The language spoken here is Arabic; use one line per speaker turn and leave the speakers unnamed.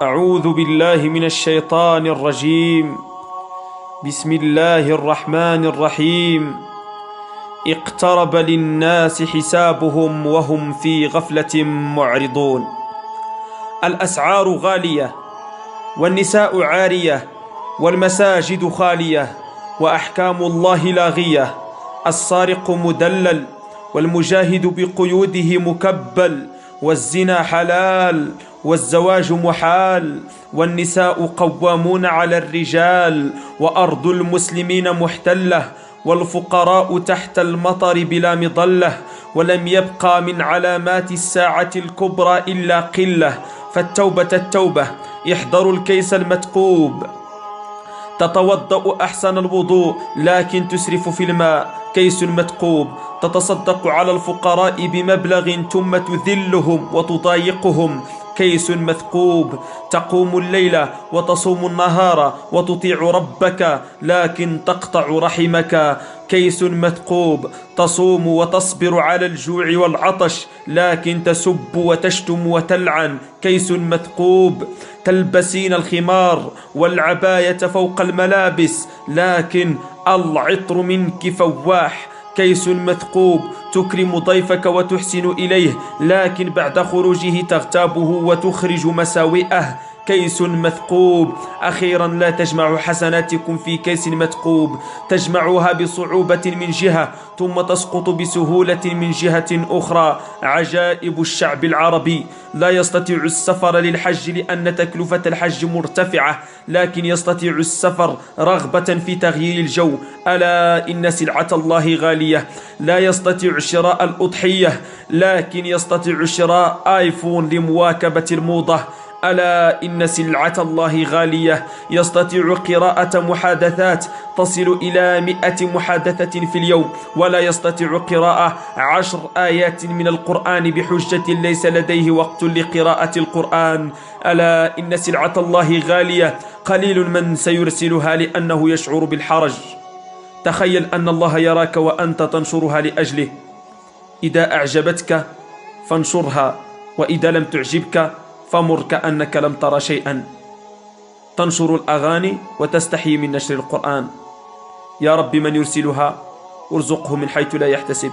أعوذ بالله من الشيطان الرجيم. بسم الله الرحمن الرحيم. اقترب للناس حسابهم وهم في غفلة معرضون. الأسعار غالية، والنساء عارية، والمساجد خالية، وأحكام الله لاغية. السارق مدلل، والمجاهد بقيوده مكبل، والزنا حلال، والزواج محال، والنساء قوامون على الرجال، وأرض المسلمين محتلة، والفقراء تحت المطر بلا مظلة. ولم يبقى من علامات الساعة الكبرى إلا قلة، فالتوبة التوبة. احذروا الكيس المثقوب. تتوضأ أحسن الوضوء لكن تسرف في الماء، كيس مثقوب. تتصدق على الفقراء بمبلغ ثم تذلهم وتضايقهم، كيس مثقوب. تقوم الليل وتصوم النهار وتطيع ربك لكن تقطع رحمك، كيس مثقوب. تصوم وتصبر على الجوع والعطش لكن تسب وتشتم وتلعن، كيس مثقوب. تلبسين الخمار والعباية فوق الملابس لكن العطر منك فواح، كيس مثقوب. تكرم ضيفك وتحسن إليه لكن بعد خروجه تغتابه وتخرج مساوئه، كيس مثقوب. أخيرا لا تجمعوا حسناتكم في كيس مثقوب، تجمعها بصعوبة من جهة ثم تسقط بسهولة من جهة أخرى. عجائب الشعب العربي. لا يستطيع السفر للحج لأن تكلفة الحج مرتفعة، لكن يستطيع السفر رغبة في تغيير الجو. ألا إن سلعة الله غالية. لا يستطيع شراء الأضحية لكن يستطيع شراء آيفون لمواكبة الموضة. ألا إن سلعة الله غالية. يستطيع قراءة محادثات تصل إلى 100 محادثة في اليوم، ولا يستطيع قراءة 10 آيات من القرآن بحجة ليس لديه وقت لقراءة القرآن. ألا إن سلعة الله غالية. قليل من سيرسلها لأنه يشعر بالحرج. تخيل أن الله يراك وأنت تنشرها لأجله. إذا أعجبتك فانشرها، وإذا لم تعجبك فمر كأنك لم تر شيئا. تنشر الأغاني وتستحي من نشر القرآن. يا رب من يرسلها ارزقه من حيث لا يحتسب.